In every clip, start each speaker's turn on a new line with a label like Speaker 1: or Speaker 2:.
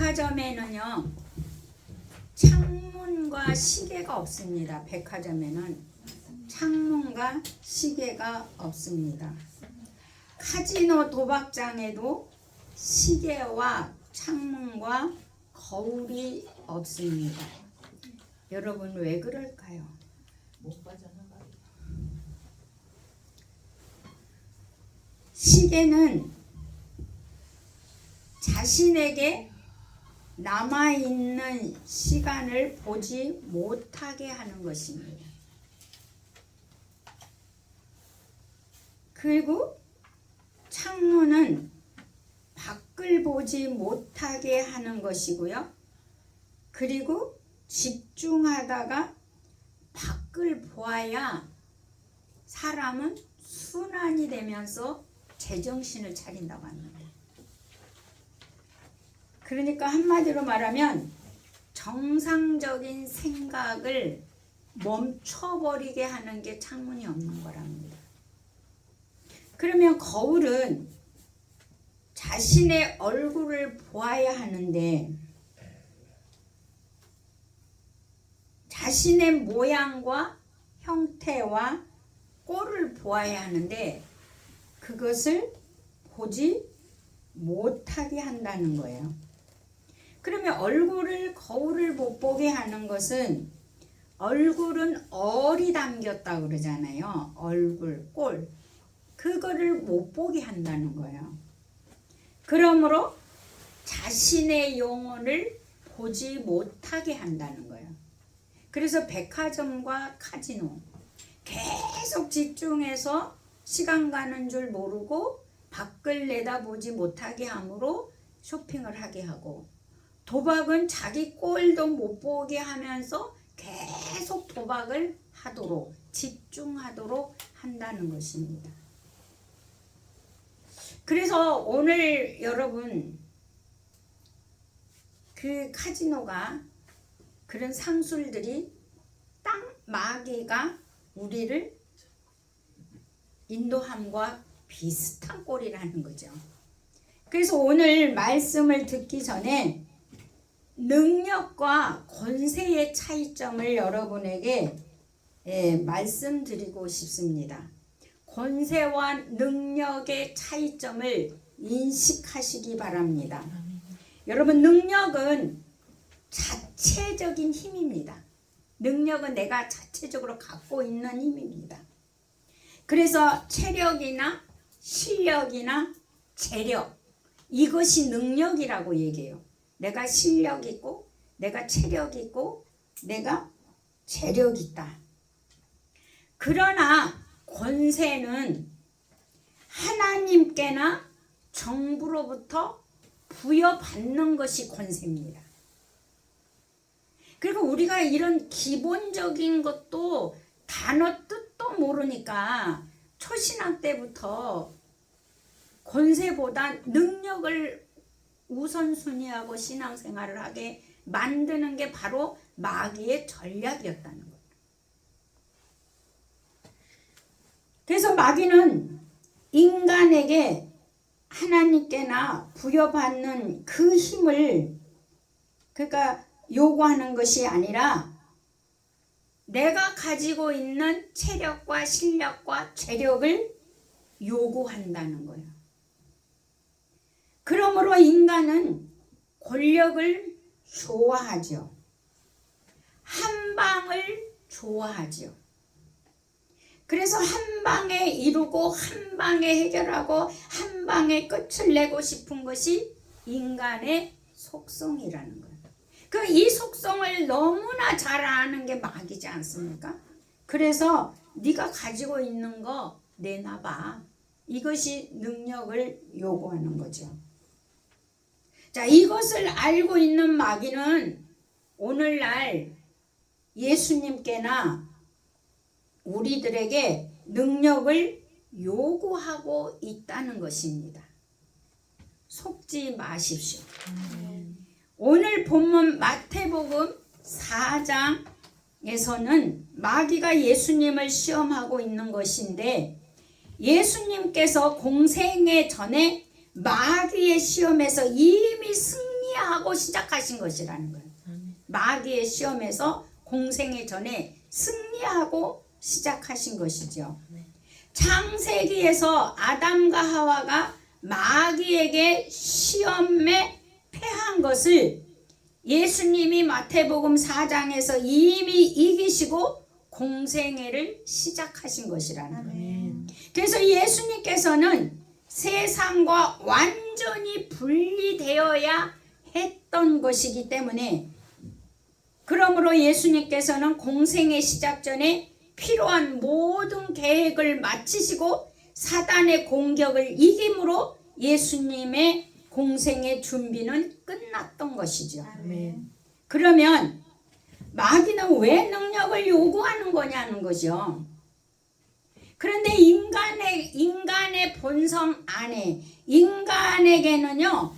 Speaker 1: 백화점에는요 창문과 시계가 없습니다. 백화점에는 창문과 시계가 없습니다. 카지노 도박장에도 시계와 창문과 거울이 없습니다. 여러분 왜 그럴까요?
Speaker 2: 못 빠져나가.
Speaker 1: 시계는 자신에게 남아있는 시간을 보지 못하게 하는 것입니다. 그리고 창문은 밖을 보지 못하게 하는 것이고요. 그리고 집중하다가 밖을 보아야 사람은 순환이 되면서 제정신을 차린다고 합니다. 그러니까 한마디로 말하면 정상적인 생각을 멈춰버리게 하는 게 창문이 없는 거랍니다. 그러면 거울은 자신의 얼굴을 보아야 하는데 자신의 모양과 형태와 꼴을 보아야 하는데 그것을 보지 못하게 한다는 거예요. 그러면 거울을 못 보게 하는 것은 얼굴은 얼이 담겼다 그러잖아요. 얼굴, 꼴. 그거를 못 보게 한다는 거예요. 그러므로 자신의 영혼을 보지 못하게 한다는 거예요. 그래서 백화점과 카지노 계속 집중해서 시간 가는 줄 모르고 밖을 내다보지 못하게 함으로 쇼핑을 하게 하고, 도박은 자기 꼴도 못 보게 하면서 계속 도박을 하도록 집중하도록 한다는 것입니다. 그래서 오늘 여러분 그 카지노가 그런 상술들이 땅 마귀가 우리를 인도함과 비슷한 꼴이라는 거죠. 그래서 오늘 말씀을 듣기 전에 능력과 권세의 차이점을 여러분에게 말씀드리고 싶습니다. 권세와 능력의 차이점을 인식하시기 바랍니다. 여러분, 능력은 자체적인 힘입니다. 능력은 내가 자체적으로 갖고 있는 힘입니다. 그래서 체력이나 실력이나 재력, 이것이 능력이라고 얘기해요. 내가 실력 있고 내가 체력 있고 내가 재력 있다. 그러나 권세는 하나님께나 정부로부터 부여받는 것이 권세입니다. 그리고 우리가 이런 기본적인 것도 단어 뜻도 모르니까 초신학 때부터 권세보다 능력을 우선순위하고 신앙생활을 하게 만드는 게 바로 마귀의 전략이었다는 거예요. 그래서 마귀는 인간에게 하나님께나 부여받는 그 힘을 그러니까 요구하는 것이 아니라 내가 가지고 있는 체력과 실력과 재력을 요구한다는 거예요. 그러므로 인간은 권력을 좋아하죠. 한 방을 좋아하죠. 그래서 한 방에 이루고 한 방에 해결하고 한 방에 끝을 내고 싶은 것이 인간의 속성이라는 거예요. 이 속성을 너무나 잘 아는 게 마귀지 않습니까? 그래서 네가 가지고 있는 거 내놔봐. 이것이 능력을 요구하는 거죠. 자, 이것을 알고 있는 마귀는 오늘날 예수님께나 우리들에게 능력을 요구하고 있다는 것입니다. 속지 마십시오. 오늘 본문 마태복음 4장에서는 마귀가 예수님을 시험하고 있는 것인데, 예수님께서 공생애 전에 마귀의 시험에서 이미 승리하고 승리하고 시작하신 것이라는 거예요. 마귀의 시험에서 공생의 전에 승리하고 시작하신 것이죠. 창세기에서 아담과 하와가 마귀에게 시험에 패한 것을 예수님이 마태복음 4장에서 이미 이기시고 공생애를 시작하신 것이라는 거예요. 그래서 예수님께서는 세상과 완전히 분리되어야 했던 것이기 때문에, 그러므로 예수님께서는 공생의 시작 전에 필요한 모든 계획을 마치시고 사단의 공격을 이김으로 예수님의 공생의 준비는 끝났던 것이죠. 그러면 마귀는 왜 능력을 요구하는 거냐는 거죠. 그런데 인간의 본성 안에 인간에게는요,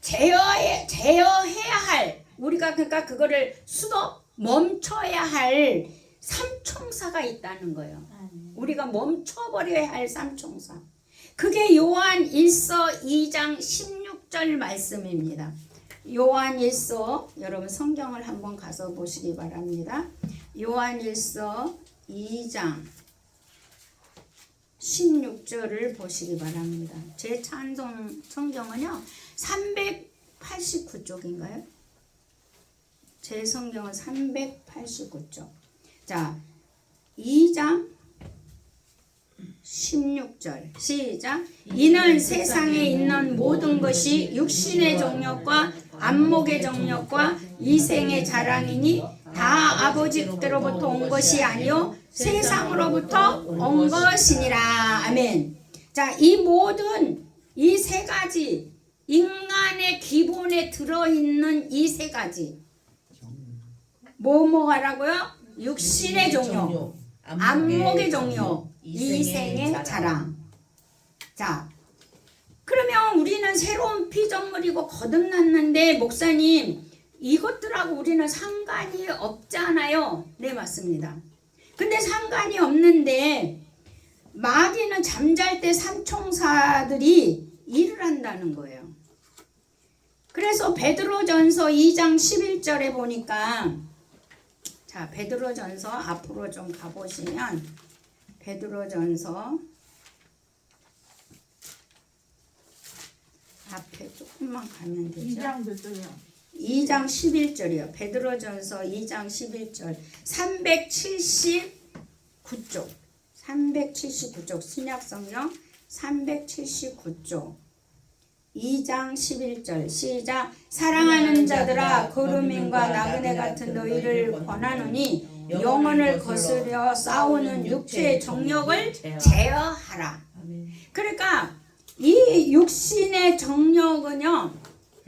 Speaker 1: 제어해야 할, 우리가 그러니까 그거를 멈춰야 할 삼총사가 있다는 거예요. 우리가 멈춰버려야 할 삼총사. 그게 요한 1서 2장 16절 말씀입니다. 요한 1서, 여러분 성경을 한번 가서 보시기 바랍니다. 요한 1서 2장 16절을 보시기 바랍니다. 제 찬송 성경은요 389쪽인가요? 제 성경은 389쪽. 자, 2장 16절 시작. 이는 세상에 있는 모든 것이 육신의 정욕과 안목의 정욕과 이생의 자랑이니 다 아버지께로부터 온 것이 아니요 세상으로부터 온 것이니라. 아멘. 자, 이 모든 이 세 가지, 인간의 기본에 들어있는 이 세 가지 뭐하라고요? 육신의 정욕, 안목의 정욕, 이생의 자랑. 자, 그러면 우리는 새로운 피조물이고 거듭났는데 목사님 이것들하고 우리는 상관이 없잖아요. 네, 맞습니다. 근데 상관이 없는데 마귀는 잠잘 때 삼총사들이 일을 한다는 거예요. 그래서 베드로전서 2장 11절에 보니까, 자, 베드로전서 앞으로 좀 가보시면 베드로전서 앞에 조금만 가면 되죠.
Speaker 2: 2장 몇 절이요?
Speaker 1: 2장 11절이요. 베드로전서 2장 11절. 379쪽. 379쪽. 신약성경 379쪽. 2장 11절 시작. 사랑하는 자들아 거루민과 나그네 같은 너희를 권하노니 영혼을 거스려 싸우는 육체의 정욕을 제어하라. 그러니까 이 육신의 정욕은요,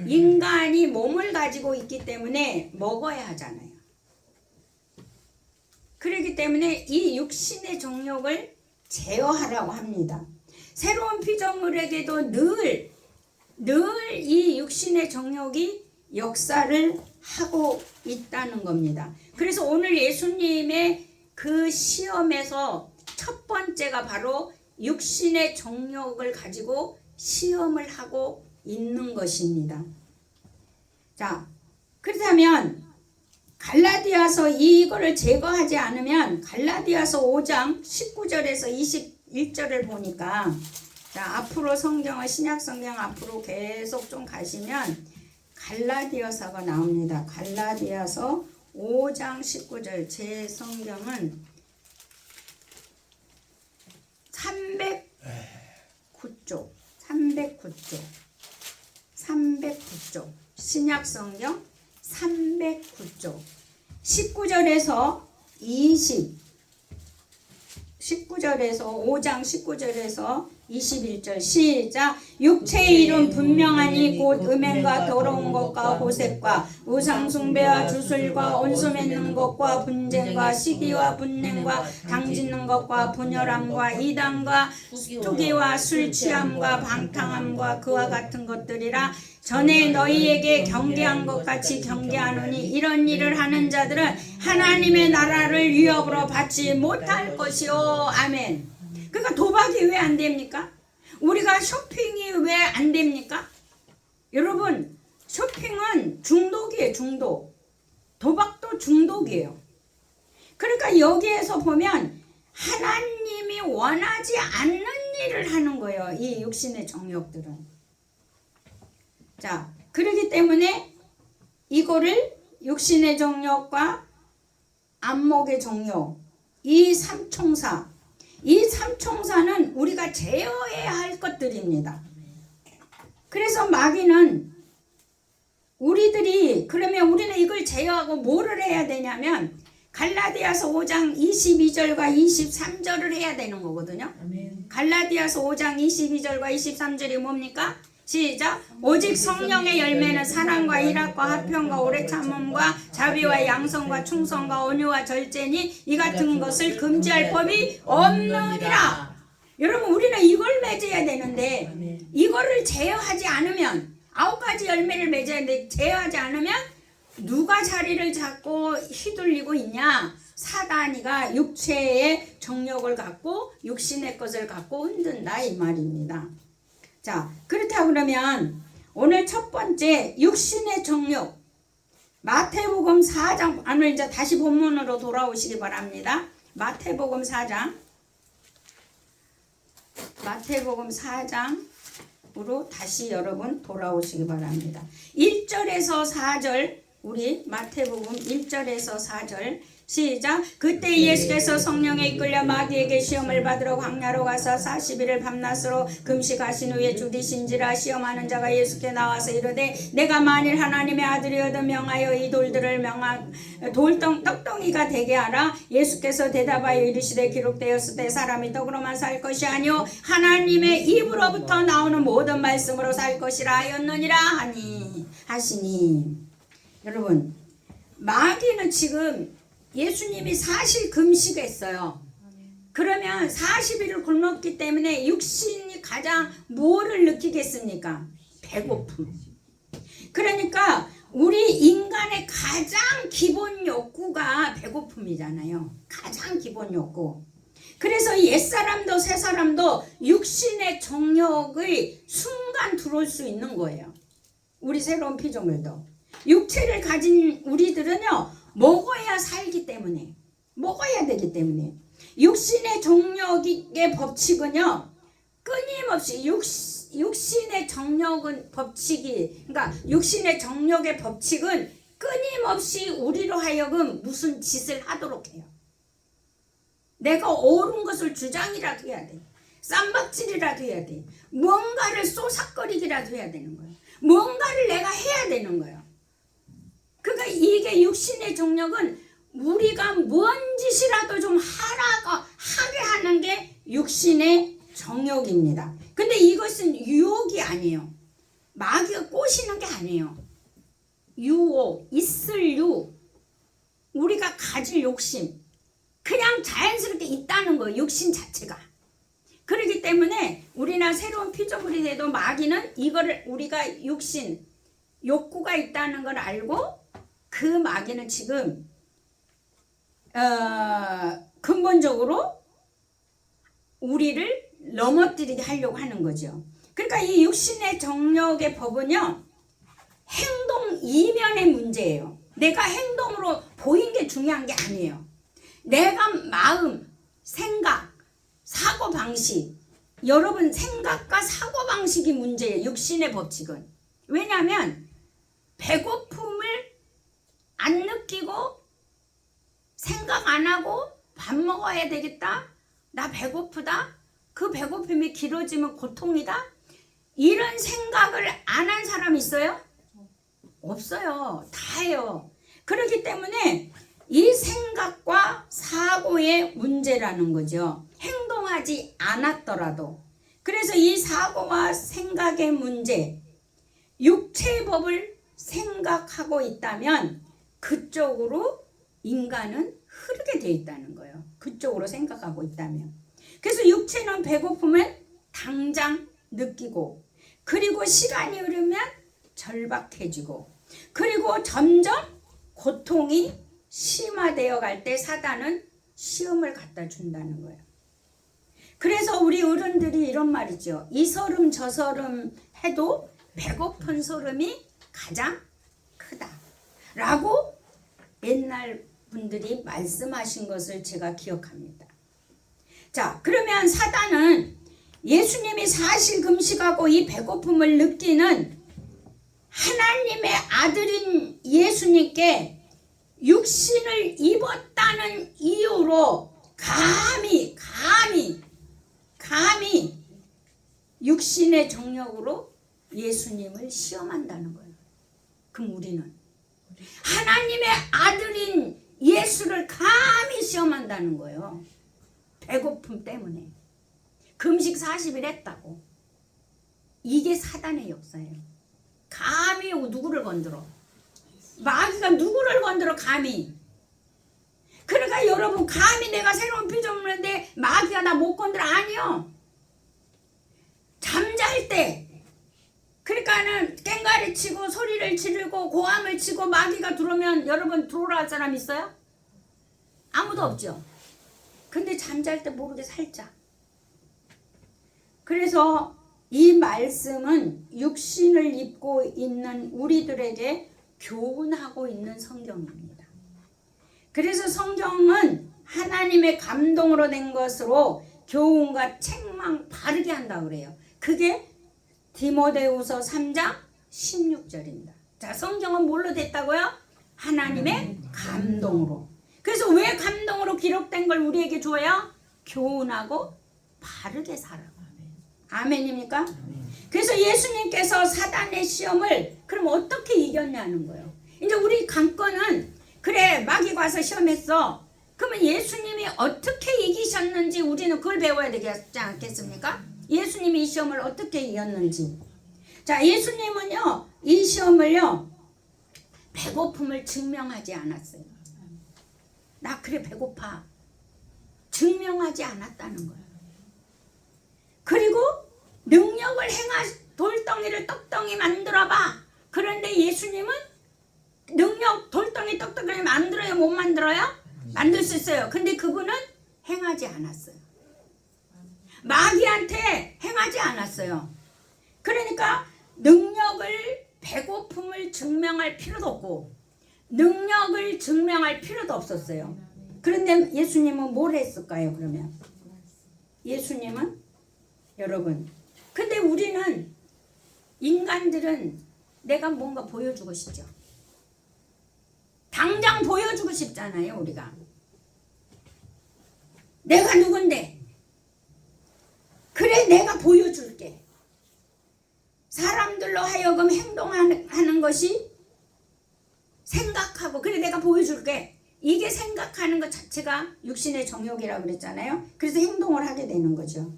Speaker 1: 인간이 몸을 가지고 있기 때문에 먹어야 하잖아요. 그렇기 때문에 이 육신의 정욕을 제어하라고 합니다. 새로운 피조물에게도 늘 이 육신의 정욕이 역사를 하고 있다는 겁니다. 그래서 오늘 예수님의 그 시험에서 첫 번째가 바로 육신의 정욕을 가지고 시험을 하고 있는 것입니다. 자, 그렇다면 갈라디아서 이거를 제거하지 않으면 갈라디아서 5장 19절에서 21절을 보니까, 자, 앞으로 성경을 신약 성경 앞으로 계속 좀 가시면 갈라디아서가 나옵니다. 갈라디아서 5장 19절. 제 성경은 309쪽. 309쪽. 신약 성경 309쪽. 19절에서 5장 19절에서 21절 시작. 육체의 이름 분명하니 곧 음행과 더러운 것과 호색과 우상숭배와 주술과 온수 맺는 것과 분쟁과 시기와 분냉과 당짓는 것과 분열함과 이단과 투기와 술 취함과 방탕함과 그와 같은 것들이라. 전에 너희에게 경계한 것 같이 경계하노니 이런 일을 하는 자들은 하나님의 나라를 위협으로 받지 못할 것이요. 아멘. 그러니까 도박이 왜 안 됩니까? 우리가 쇼핑이 왜 안 됩니까? 여러분, 쇼핑은 중독이에요. 중독. 도박도 중독이에요. 그러니까 여기에서 보면 하나님이 원하지 않는 일을 하는 거예요. 이 육신의 정욕들은. 자, 그렇기 때문에 이거를 육신의 정욕과 안목의 정욕, 이 삼총사, 이 삼총사는 우리가 제어해야 할 것들입니다. 그래서 마귀는 그러면 우리는 이걸 제어하고 뭐를 해야 되냐면 갈라디아서 5장 22절과 23절을 해야 되는 거거든요. 갈라디아서 5장 22절과 23절이 뭡니까? 시작. 오직 성령의 열매는 사랑과 일합과 화평과 오래 참음과 자비와 양성과 충성과 온유와 절제니 이 같은 것을 금지할 법이 없느니라. 여러분, 우리는 이걸 맺어야 되는데 이거를 제어하지 않으면 9가지 열매를 맺어야 되는데 제어하지 않으면 누가 자리를 잡고 휘둘리고 있냐? 사단이가 육체의 정욕을 갖고 육신의 것을 갖고 흔든다 이 말입니다. 자, 그렇다고 그러면 오늘 첫 번째 육신의 정욕, 마태복음 4장, 오늘 이제 다시 본문으로 돌아오시기 바랍니다. 마태복음 4장으로 다시 여러분 돌아오시기 바랍니다. 1절에서 4절, 우리 마태복음 1절에서 4절 시작. 그때 예수께서 성령에 이끌려 마귀에게 시험을 받으러 광야로 가서 40일을 밤낮으로 금식하신 후에 죽이신지라. 시험하는 자가 예수께 나와서 이르되 내가 만일 하나님의 아들이어도 명하여 이 돌들을 떡덩이가 되게 하라. 예수께서 대답하여 이르시되 기록되었을 때 사람이 떡으로만 살 것이 아니요 하나님의 입으로부터 나오는 모든 말씀으로 살 것이라 하였느니라 하시니. 여러분, 마귀는 지금 예수님이 사실 금식했어요. 그러면 40일을 굶었기 때문에 육신이 가장 뭐를 느끼겠습니까? 배고픔. 그러니까 우리 인간의 가장 기본 욕구가 배고픔이잖아요. 가장 기본 욕구. 그래서 옛사람도 새사람도 육신의 정욕의 순간 들어올 수 있는 거예요. 우리 새로운 피조물도. 육체를 가진 우리들은요, 먹어야 살기 때문에, 먹어야 되기 때문에 육신의 정욕의 법칙은요, 끊임없이 육신의 정욕은 법칙이, 그러니까 육신의 정욕의 법칙은 끊임없이 우리로 하여금 무슨 짓을 하도록 해요. 내가 옳은 것을 주장이라도 해야 돼. 쌈박질이라도 해야 돼. 뭔가를 쏘삭거리기라도 해야 되는 거예요. 뭔가를 내가 해야 되는 거예요. 그러니까 이게 육신의 정욕은 우리가 뭔 짓이라도 좀 하게 하는 게 육신의 정욕입니다. 근데 이것은 유혹이 아니에요. 마귀가 꼬시는 게 아니에요. 유혹, 있을 유, 우리가 가질 욕심, 그냥 자연스럽게 있다는 거예요. 육신 자체가. 그렇기 때문에 우리나 새로운 피조물이 돼도 마귀는 이거를 우리가 육신, 욕구가 있다는 걸 알고 그 마귀는 지금 근본적으로 우리를 넘어뜨리게 하려고 하는 거죠. 그러니까 이 육신의 정욕의 법은요, 행동 이면의 문제예요. 내가 행동으로 보인 게 중요한 게 아니에요. 내가 마음, 생각, 사고방식, 여러분 생각과 사고방식이 문제예요. 육신의 법칙은. 왜냐하면 배고픔을 안 느끼고 생각 안 하고 밥 먹어야 되겠다. 나 배고프다. 그 배고픔이 길어지면 고통이다. 이런 생각을 안 한 사람 있어요? 없어요. 다 해요. 그렇기 때문에 이 생각과 사고의 문제라는 거죠. 행동하지 않았더라도. 그래서 이 사고와 생각의 문제, 육체의 법을 생각하고 있다면 그쪽으로 인간은 흐르게 돼 있다는 거예요. 그쪽으로 생각하고 있다면. 그래서 육체는 배고픔을 당장 느끼고, 그리고 시간이 흐르면 절박해지고, 그리고 점점 고통이 심화되어 갈 때 사단은 시험을 갖다 준다는 거예요. 그래서 우리 어른들이 이런 말이죠. 이 서름 저 서름 해도 배고픈 서름이 가장 크다 라고 옛날 분들이 말씀하신 것을 제가 기억합니다. 자, 그러면 사단은 예수님이 사실 금식하고 이 배고픔을 느끼는 하나님의 아들인 예수님께 육신을 입었다는 이유로 감히 육신의 정력으로 예수님을 시험한다는 거예요. 그럼 우리는 하나님의 아들인 예수를 감히 시험한다는 거예요. 배고픔 때문에. 금식 40일 했다고. 이게 사단의 역사예요. 감히 누구를 건드려? 마귀가 누구를 건드려 감히? 그러니까 여러분 감히 내가 새로운 피조물을 했는데 마귀가 나 못 건드려? 아니요. 잠잘 때 그러니까는 깽가리 치고 소리를 지르고 고함을 치고 마귀가 들어오면 여러분 들어오라 할 사람 있어요? 아무도 없죠. 근데 잠잘 때 모르게 살짝. 그래서 이 말씀은 육신을 입고 있는 우리들에게 교훈하고 있는 성경입니다. 그래서 성경은 하나님의 감동으로 된 것으로 교훈과 책망 바르게 한다 그래요. 그게 디모데후서 3장 16절입니다. 자, 성경은 뭘로 됐다고요? 하나님의 감동으로. 그래서 왜 감동으로 기록된 걸 우리에게 줘요? 교훈하고 바르게 살아가. 아멘입니까? 그래서 예수님께서 사단의 시험을 그럼 어떻게 이겼냐는 거예요. 이제 우리 관건은 그래 마귀가 와서 시험했어. 그러면 예수님이 어떻게 이기셨는지 우리는 그걸 배워야 되지 않겠습니까? 예수님이 이 시험을 어떻게 이겼는지. 자, 예수님은요 이 시험을요 배고픔을 증명하지 않았어요. 나 그래 배고파. 증명하지 않았다는 거예요. 그리고 능력을 돌덩이를 떡덩이 만들어봐. 그런데 예수님은 능력 돌덩이 떡덩이 만들어요? 못 만들어요? 만들 수 있어요. 근데 그분은 행하지 않았어요. 마귀한테 행하지 않았어요. 그러니까 능력을 배고픔을 증명할 필요도 없고 능력을 증명할 필요도 없었어요. 그런데 예수님은 뭘 했을까요? 그러면 예수님은 여러분 근데 우리는 인간들은 내가 뭔가 보여주고 싶죠. 당장 보여주고 싶잖아요. 우리가 내가 누군데 그래 내가 보여줄게. 사람들로 하여금 행동하는 것이 생각하고 그래 내가 보여줄게. 이게 생각하는 것 자체가 육신의 정욕이라고 그랬잖아요. 그래서 행동을 하게 되는 거죠.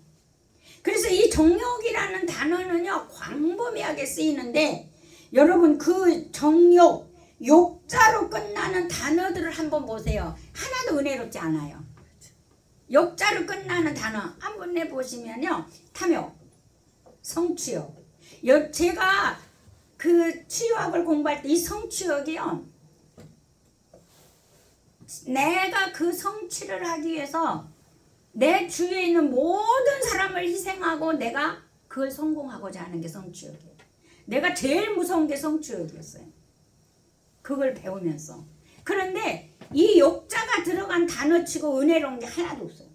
Speaker 1: 그래서 이 정욕이라는 단어는요 광범위하게 쓰이는데 여러분 그 정욕 욕자로 끝나는 단어들을 한번 보세요. 하나도 은혜롭지 않아요. 욕자로 끝나는 단어 한번 내보시면요 탐욕, 성취욕. 제가 그 치유학을 공부할 때 이 성취욕이요 내가 그 성취를 하기 위해서 내 주위에 있는 모든 사람을 희생하고 내가 그걸 성공하고자 하는 게 성취욕이에요. 내가 제일 무서운 게 성취욕이었어요. 그걸 배우면서. 그런데 이 욕자가 들어간 단어치고 은혜로운 게 하나도 없어요.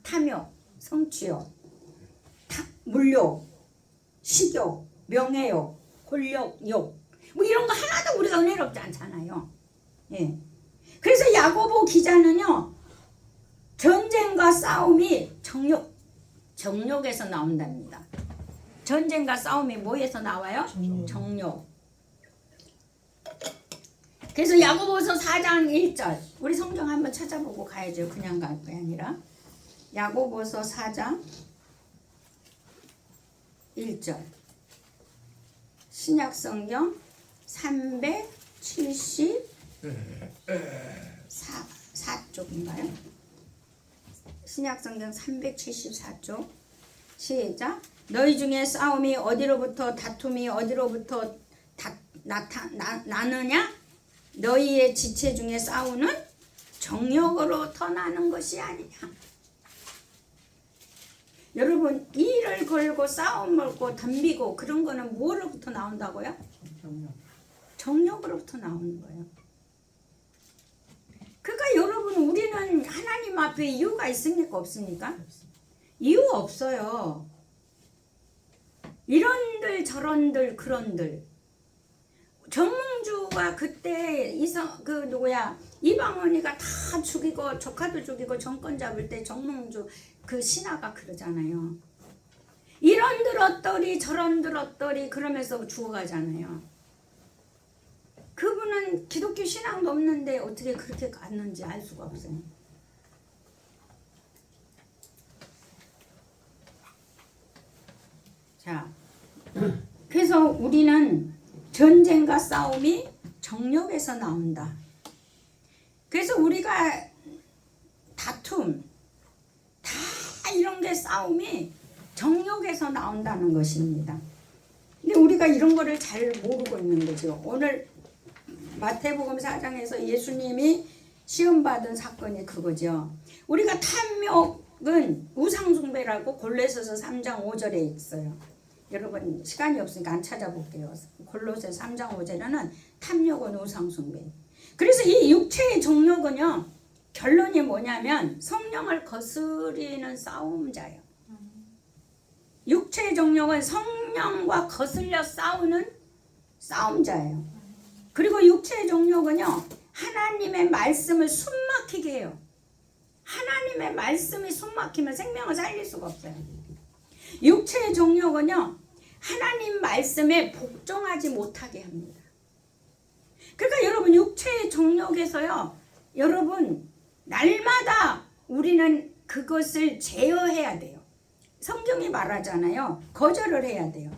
Speaker 1: 탐욕, 성취욕, 물욕, 식욕, 명예욕, 권력욕 뭐 이런 거 하나도 우리가 은혜롭지 않잖아요. 예. 그래서 야고보 기자는요 전쟁과 싸움이 정욕에서 나온답니다. 전쟁과 싸움이 뭐에서 나와요? 정욕. 그래서 야고보서 4장 1절 우리 성경 한번 찾아보고 가야죠. 그냥 갈 게 아니라 야고보서 4장 1절 신약성경 374쪽인가요? 신약성경 374쪽 시작. 너희 중에 싸움이 어디로부터 다툼이 어디로부터 나느냐? 너희의 지체 중에 싸우는 정욕으로부터 나는 것이 아니냐. 여러분 일을 걸고 싸움 걸고 덤비고 그런 거는 뭐로부터 나온다고요? 정욕으로부터 나오는 거예요. 그러니까 여러분 우리는 하나님 앞에 이유가 있습니까? 없습니까? 이유 없어요. 이런들 저런들 그런들. 정몽주가 그때 이방원이가 다 죽이고 조카도 죽이고 정권 잡을 때 정몽주 그 신하가 그러잖아요. 이런들 어떠리 저런들 어떠리 그러면서 죽어가잖아요. 그분은 기독교 신앙도 없는데 어떻게 그렇게 갔는지 알 수가 없어요. 자, 그래서 우리는 전쟁과 싸움이 정욕에서 나온다. 그래서 우리가 다툼, 다 이런 게 싸움이 정욕에서 나온다는 것입니다. 근데 우리가 이런 거를 잘 모르고 있는 거죠. 오늘 마태복음 4장에서 예수님이 시험받은 사건이 그거죠. 우리가 탐욕은 우상숭배라고 골로새서 3장 5절에 있어요. 여러분 시간이 없으니까 안 찾아볼게요. 골로새 3장 5절에는 탐욕은 우상숭배. 그래서 이 육체의 정욕은요. 결론이 뭐냐면 성령을 거스리는 싸움자예요. 육체의 정욕은 성령과 거슬려 싸우는 싸움자예요. 그리고 육체의 정욕은요. 하나님의 말씀을 숨막히게 해요. 하나님의 말씀이 숨막히면 생명을 살릴 수가 없어요. 육체의 정욕은요. 하나님 말씀에 복종하지 못하게 합니다. 그러니까 여러분 육체의 정욕에서요. 여러분 날마다 우리는 그것을 제어해야 돼요. 성경이 말하잖아요. 거절을 해야 돼요.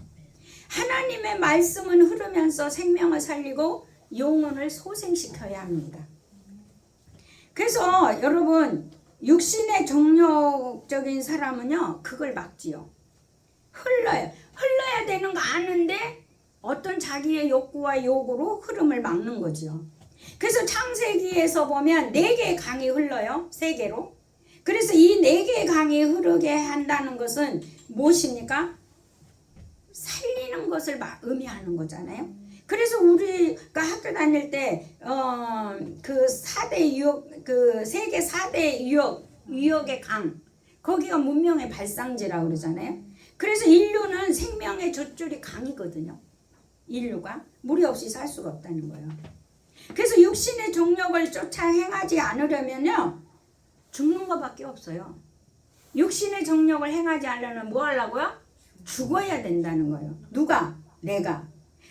Speaker 1: 하나님의 말씀은 흐르면서 생명을 살리고 영혼을 소생시켜야 합니다. 그래서 여러분 육신의 정욕적인 사람은요. 그걸 막지요. 흘러야 되는 거 아는데 어떤 자기의 욕구와 욕으로 흐름을 막는 거죠. 그래서 창세기에서 보면 4개의 강이 흘러요. 3개로. 그래서 이 4개의 강이 흐르게 한다는 것은 무엇입니까? 살리는 것을 의미하는 거잖아요. 그래서 우리가 학교 다닐 때 그 4대 유역, 그 세계 4대 유역의 강, 거기가 문명의 발상지라고 그러잖아요. 그래서 인류는 생명의 젖줄이 강이거든요. 인류가 물이 없이 살 수가 없다는 거예요. 그래서 육신의 정욕을 쫓아 행하지 않으려면요 죽는 것밖에 없어요. 육신의 정욕을 행하지 않으려면 뭐 하려고요? 죽어야 된다는 거예요. 누가? 내가.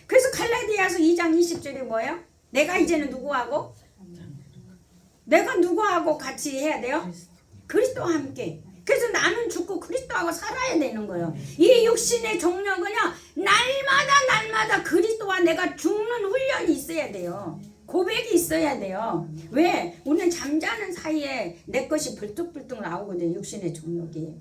Speaker 1: 그래서 갈라디아서 2장 20절이 뭐예요? 내가 이제는 누구하고? 내가 누구하고 같이 해야 돼요? 그리스도와 함께. 그래서 나는 죽고 그리스도하고 살아야 되는 거예요. 이 육신의 정욕은요 날마다 그리스도와 내가 죽는 훈련이 있어야 돼요. 고백이 있어야 돼요. 왜? 우리는 잠자는 사이에 내 것이 불뚝불뚝 나오거든요. 육신의 정욕이.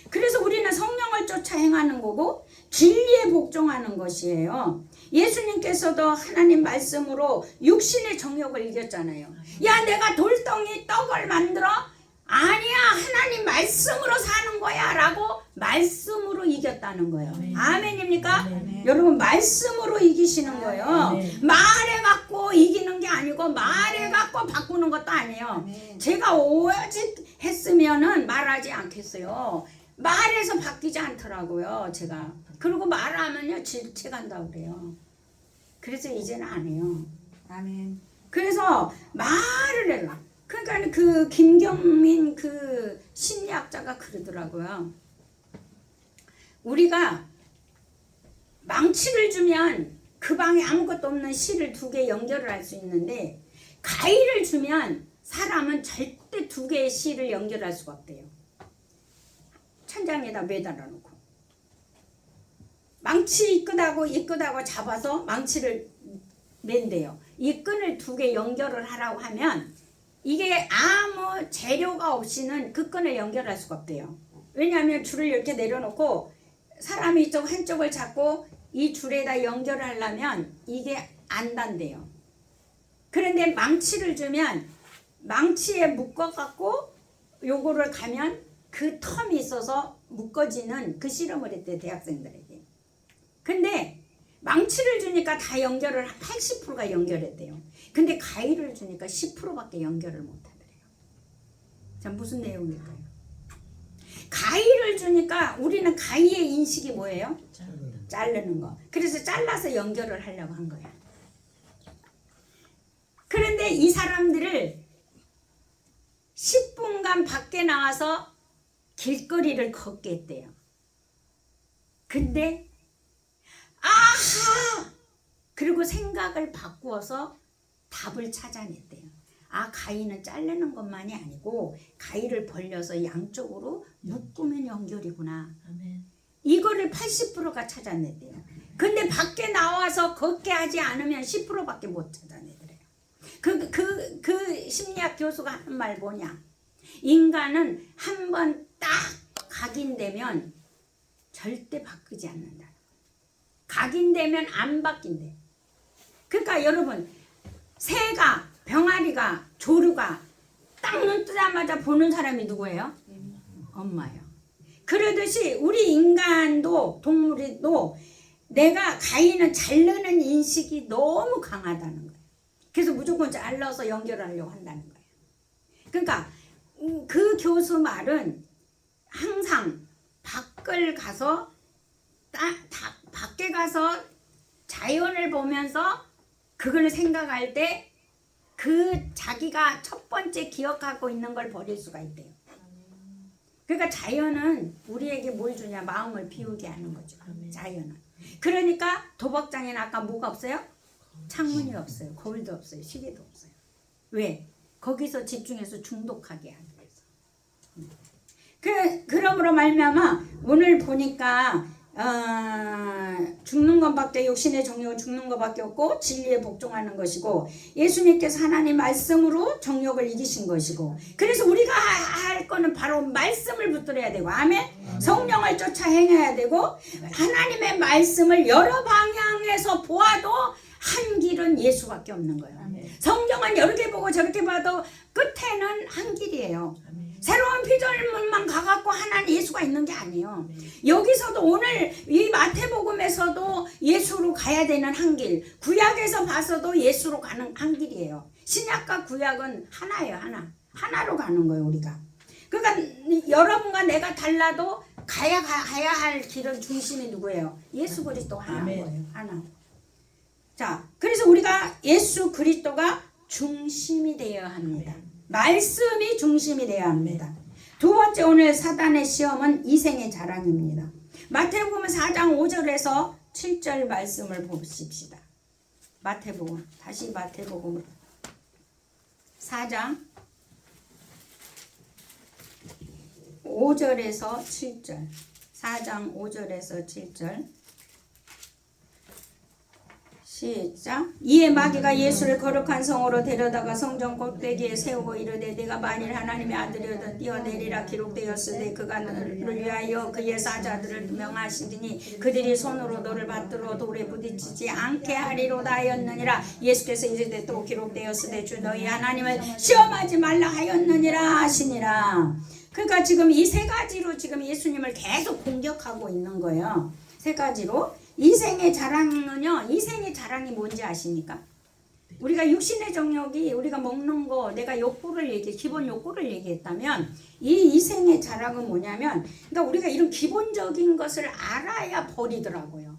Speaker 1: 그래서 우리는 성령을 쫓아 행하는 거고 진리에 복종하는 것이에요. 예수님께서도 하나님 말씀으로 육신의 정욕을 이겼잖아요. 야 내가 돌덩이 떡을 만들어? 아니야 하나님 말씀으로 사는 거야 라고 말씀으로 이겼다는 거예요. 아멘입니까? 여러분 말씀으로 이기시는 거예요. 말해갖고 이기는 게 아니고 말해갖고 바꾸는 것도 아니에요. 제가 오직 했으면은 말하지 않겠어요. 말해서 바뀌지 않더라고요. 제가. 그리고 말하면요 질책한다고 그래요. 그래서 이제는 안 해요.
Speaker 2: 아멘.
Speaker 1: 그래서 말을 해라. 그러니까 그 김경민 그 심리학자가 그러더라고요. 우리가 망치를 주면 그 방에 아무것도 없는 실을 2개 연결을 할 수 있는데 가위를 주면 사람은 절대 2개의 실을 연결할 수가 없대요. 천장에다 매달아 놓고 망치 이끄다고 잡아서 망치를 맨대요. 이 끈을 2개 연결을 하라고 하면 이게 아무 재료가 없이는 그 끈을 연결할 수가 없대요. 왜냐하면 줄을 이렇게 내려놓고 사람이 이쪽 한쪽을 잡고 이 줄에다 연결을 하려면 이게 안 단대요. 그런데 망치를 주면 망치에 묶어갖고 요거를 가면 그 텀이 있어서 묶어지는 그 실험을 했대, 대학생들에게. 근데 망치를 주니까 다 연결을 80%가 연결했대요. 근데 가위를 주니까 10%밖에 연결을 못하더래요. 자, 무슨 내용일까요? 가위를 주니까 우리는 가위의 인식이 뭐예요? 자르는 거. 그래서 잘라서 연결을 하려고 한 거야. 그런데 이 사람들을 10분간 밖에 나와서 길거리를 걷게 했대요. 근데 아하! 그리고 생각을 바꾸어서 답을 찾아냈대요. 아, 가위는 자르는 것만이 아니고 가위를 벌려서 양쪽으로 묶으면 연결이구나.
Speaker 2: 아멘.
Speaker 1: 이거를 80%가 찾아냈대요. 근데 밖에 나와서 걷게 하지 않으면 10%밖에 못 찾아내더래요. 그 심리학 교수가 하는 말 뭐냐? 인간은 한 번 딱 각인되면 절대 바꾸지 않는다. 각인되면 안 바뀐대. 그러니까 여러분, 새가, 병아리가, 조류가 딱 눈 뜨자마자 보는 사람이 누구예요? 엄마예요. 그러듯이 우리 인간도, 동물도 내가 가위는 자르는 인식이 너무 강하다는 거예요. 그래서 무조건 잘라서 연결하려고 한다는 거예요. 그러니까 그 교수 말은 항상 밖을 가서 밖에 가서 자연을 보면서 그걸 생각할 때 그 자기가 첫 번째 기억하고 있는 걸 버릴 수가 있대요. 그러니까 자연은 우리에게 뭘 주냐? 마음을 비우게 하는 거죠. 자연은. 그러니까 도박장에는 아까 뭐가 없어요? 창문이 없어요. 거울도 없어요. 시계도 없어요. 왜? 거기서 집중해서 중독하게 하기 위해서. 그러므로 말미암아 오늘 보니까 죽는 것밖에, 육신의 정욕은 죽는 것밖에 없고 진리에 복종하는 것이고 예수님께서 하나님 말씀으로 정욕을 이기신 것이고, 그래서 우리가 할 거는 바로 말씀을 붙들어야 되고, 아멘. 성령을 쫓아 행해야 되고, 하나님의 말씀을 여러 방향에서 보아도 한 길은 예수밖에 없는 거예요. 성경은 여러 개 보고 저렇게 봐도 끝에는 한 길이에요. 새로운 피조물만 가갖고 하나는 예수가 있는 게 아니에요. 여기서도 오늘 이 마태복음에서도 예수로 가야 되는 한 길, 구약에서 봐서도 예수로 가는 한 길이에요. 신약과 구약은 하나예요. 하나로 가는 거예요, 우리가. 그러니까 여러분과 내가 달라도 가야 할 길은 중심이 누구예요? 예수 그리스도 하나인 거예요. 하나. 자, 그래서 우리가 예수 그리스도가 중심이 되어야 합니다. 말씀이 중심이 되어야 합니다. 두 번째, 오늘 사단의 시험은 이생의 자랑입니다. 마태복음 4장 5절에서 7절 말씀을 보십시다. 마태복음, 다시 마태복음 4장 5절에서 7절. 4장 5절에서 7절. 시작. 이에 마귀가 예수를 거룩한 성으로 데려다가 성전 꼭대기에 세우고 이르되 네가 만일 하나님의 아들이거든 뛰어내리라 기록되었으되 그가 너를 위하여 그의 사자들을 명하시더니 그들이 손으로 너를 받들어 돌에 부딪히지 않게 하리로다 하였느니라. 예수께서 이르되 또 기록되었으되 주 너희 하나님을 시험하지 말라 하였느니라 하시니라. 그러니까 지금 이 세 가지로 지금 예수님을 계속 공격하고 있는 거예요. 세 가지로. 이생의 자랑은요, 이생의 자랑이 뭔지 아십니까? 우리가 육신의 정욕이, 우리가 먹는 거, 내가 기본 욕구를 얘기했다면, 이 이생의 자랑은 뭐냐면, 그러니까 우리가 이런 기본적인 것을 알아야 버리더라고요.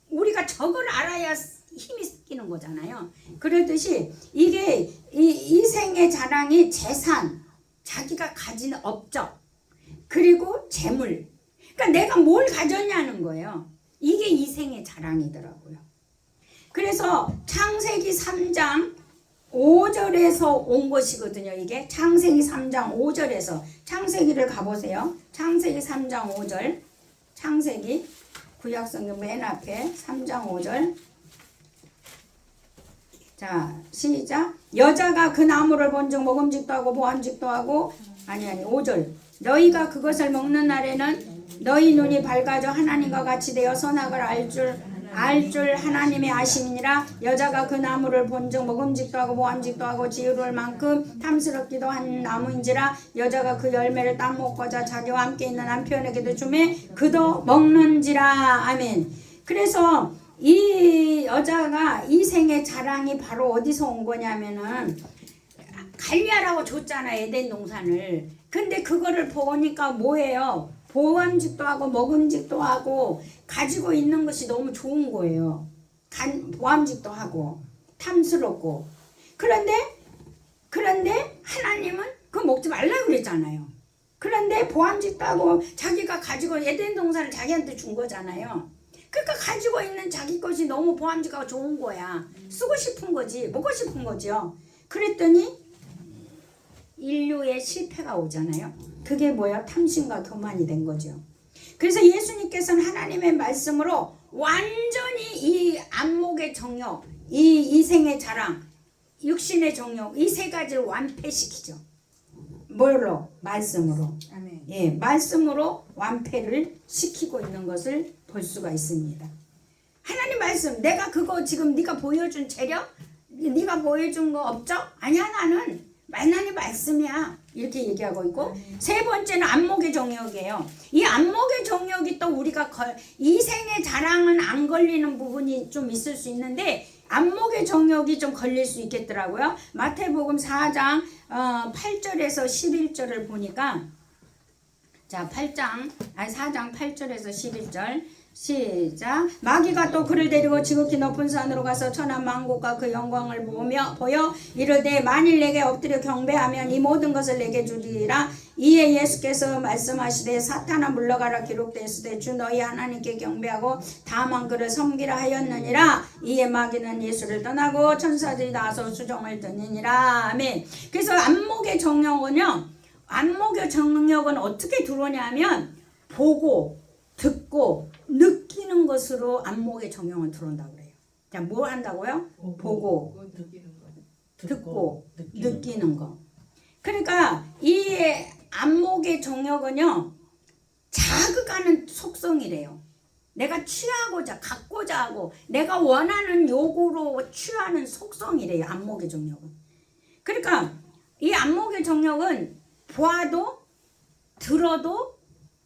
Speaker 1: 우리가 저걸 알아야 힘이 생기는 거잖아요. 그러듯이 이게 이생의 자랑이 재산, 자기가 가진 업적, 그리고 재물. 그러니까 내가 뭘 가졌냐는 거예요. 이게 이생의 자랑이더라고요. 그래서 창세기 3장 5절에서 온 것이거든요. 이게 창세기 3장 5절에서, 창세기를 가보세요. 창세기 3장 5절. 창세기 구약성경 맨 앞에 3장 5절. 자, 시작. 여자가 그 나무를 본즉 먹음직도 하고 보암직도 하고, 아니 5절. 너희가 그것을 먹는 날에는 너희 눈이 밝아져 하나님과 같이 되어 선악을 알 줄 하나님의 아심이니라. 여자가 그 나무를 본즉 먹음직도 하고 모함직도 하고 지혜로울 만큼 탐스럽기도 한 나무인지라. 여자가 그 열매를 따먹고자 자기와 함께 있는 남편에게도 주매 그도 먹는지라. 아멘. 그래서 이 여자가 이 생의 자랑이 바로 어디서 온 거냐면은 갈리아라고 줬잖아, 에덴 동산을. 근데 그거를 보니까 뭐예요? 보암직도 하고 먹음직도 하고 가지고 있는 것이 너무 좋은 거예요. 보암직도 하고 탐스럽고. 그런데 하나님은 그거 먹지 말라고 그랬잖아요. 그런데 보암직도 하고 자기가 가지고 에덴 동산을 자기한테 준 거잖아요. 그러니까 가지고 있는 자기 것이 너무 보암직하고 좋은 거야. 쓰고 싶은 거지, 먹고 싶은 거죠. 그랬더니 인류의 실패가 오잖아요. 그게 뭐야? 탐심과 교만이 된 거죠. 그래서 예수님께서는 하나님의 말씀으로 완전히 이 안목의 정욕, 이 이생의 자랑, 육신의 정욕, 이 세 가지를 완패시키죠. 뭘로? 말씀으로.
Speaker 2: 아멘.
Speaker 1: 예, 말씀으로 완패를 시키고 있는 것을 볼 수가 있습니다. 하나님 말씀, 내가 그거 지금 네가 보여준 재력, 네가 보여준 거 없죠? 아니야, 나는 하나님 말씀이야. 이렇게 얘기하고 있고, 세 번째는 안목의 정욕이에요. 이 안목의 정욕이 또 우리가 이 생의 자랑은 안 걸리는 부분이 좀 있을 수 있는데 안목의 정욕이 좀 걸릴 수 있겠더라고요. 마태복음 4장 8절에서 11절을 보니까, 자, 4장 8절에서 11절 시작. 마귀가 또 그를 데리고 지극히 높은 산으로 가서 천한 만국과 그 영광을 보여 이르되 만일 내게 엎드려 경배하면 이 모든 것을 내게 주리라. 이에 예수께서 말씀하시되 사탄아 물러가라 기록되었으되 주 너희 하나님께 경배하고 다만 그를 섬기라 하였느니라. 이에 마귀는 예수를 떠나고 천사들이 나서 수종을 드니니라. 아멘. 그래서 안목의 정욕은요, 안목의 정욕은 어떻게 들어오냐면 보고 듣고 느끼는 것으로 안목의 정욕은 들어온다고 그래요. 자, 뭘 한다고요? 보고 듣고 느끼는 거. 그러니까 이 안목의 정욕은요, 자극하는 속성이래요. 내가 취하고자 갖고자 하고 내가 원하는 욕으로 취하는 속성이래요. 안목의 정욕은. 그러니까 이 안목의 정욕은 보아도 들어도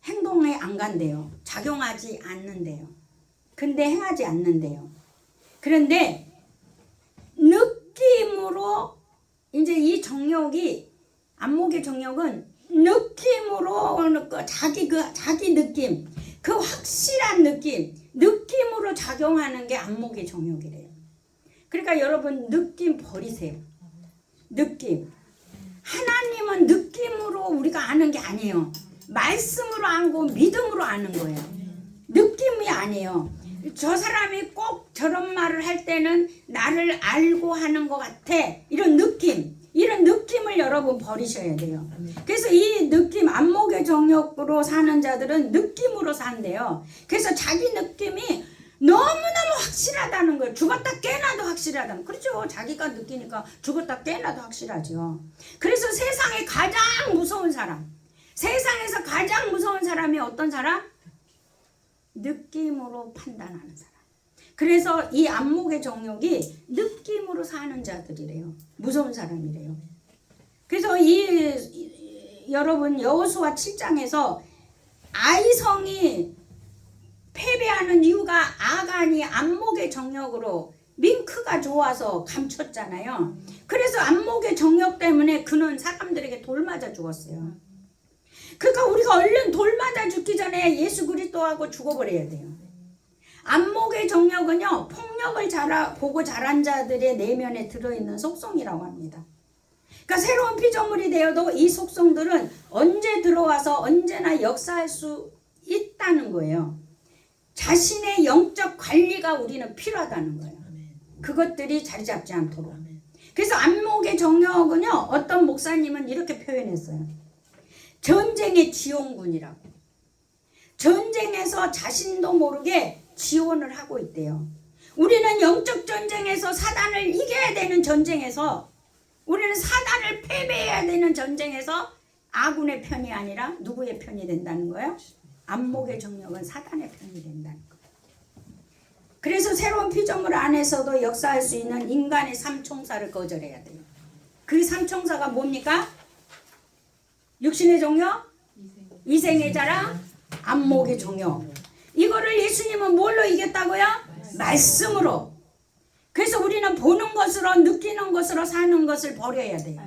Speaker 1: 행동에 안 간대요. 작용하지 않는데요. 근데 행하지 않는데요. 그런데 느낌으로 이제 이 정욕이, 안목의 정욕은 느낌으로 자기 느낌, 그 확실한 느낌으로 작용하는 게 안목의 정욕이래요. 그러니까 여러분 느낌 버리세요. 느낌. 하나님은 느낌으로 우리가 아는 게 아니에요. 말씀으로 알고 믿음으로 아는 거예요. 느낌이 아니에요. 저 사람이 꼭 저런 말을 할 때는 나를 알고 하는 것 같아. 이런 느낌을 여러분 버리셔야 돼요. 그래서 이 느낌, 안목의 정욕으로 사는 자들은 느낌으로 산대요. 그래서 자기 느낌이 너무너무 확실하다는 거예요. 죽었다 깨나도 확실하다는. 그렇죠. 자기가 느끼니까 죽었다 깨나도 확실하죠. 그래서 세상에 가장 무서운 사람, 세상에서 가장 무서운 사람이 어떤 사람? 느낌으로 판단하는 사람. 그래서 이 안목의 정욕이 느낌으로 사는 자들이래요. 무서운 사람이래요. 그래서 여러분 여호수아 7장에서 아이성이 패배하는 이유가 아간이 안목의 정욕으로 밍크가 좋아서 감췄잖아요. 그래서 안목의 정욕 때문에 그는 사람들에게 돌 맞아 죽었어요. 그러니까 우리가 얼른 돌 맞아 죽기 전에 예수 그리스도하고 죽어버려야 돼요. 안목의 정욕은요, 폭력을 보고 자란 자들의 내면에 들어있는 속성이라고 합니다. 그러니까 새로운 피조물이 되어도 이 속성들은 언제 들어와서 언제나 역사할 수 있다는 거예요. 자신의 영적 관리가 우리는 필요하다는 거예요. 그것들이 자리 잡지 않도록. 그래서 안목의 정욕은요, 어떤 목사님은 이렇게 표현했어요. 전쟁의 지원군이라고. 전쟁에서 자신도 모르게 지원을 하고 있대요. 우리는 영적 전쟁에서 사단을 이겨야 되는 전쟁에서, 우리는 사단을 패배해야 되는 전쟁에서 아군의 편이 아니라 누구의 편이 된다는 거예요? 안목의 정욕은 사단의 편이 된다는 거예요. 그래서 새로운 피조물 안에서도 역사할 수 있는 인간의 삼총사를 거절해야 돼요. 그 삼총사가 뭡니까? 육신의 종교, 이생의 자랑, 안목의 종교. 이거를 예수님은 뭘로 이겼다고요? 말씀으로. 그래서 우리는 보는 것으로 느끼는 것으로 사는 것을 버려야 돼요.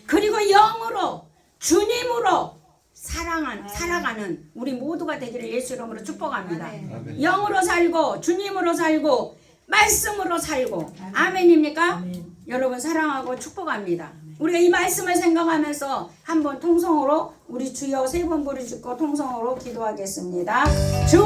Speaker 1: 그리고 영으로 주님으로 살아가는 우리 모두가 되기를 예수 이름으로 축복합니다. 영으로 살고 주님으로 살고 말씀으로 살고 아멘입니까? 여러분 사랑하고 축복합니다. 우리가 이 말씀을 생각하면서 한번 통성으로 우리 주여 3번 부르짖고 통성으로 기도하겠습니다. 주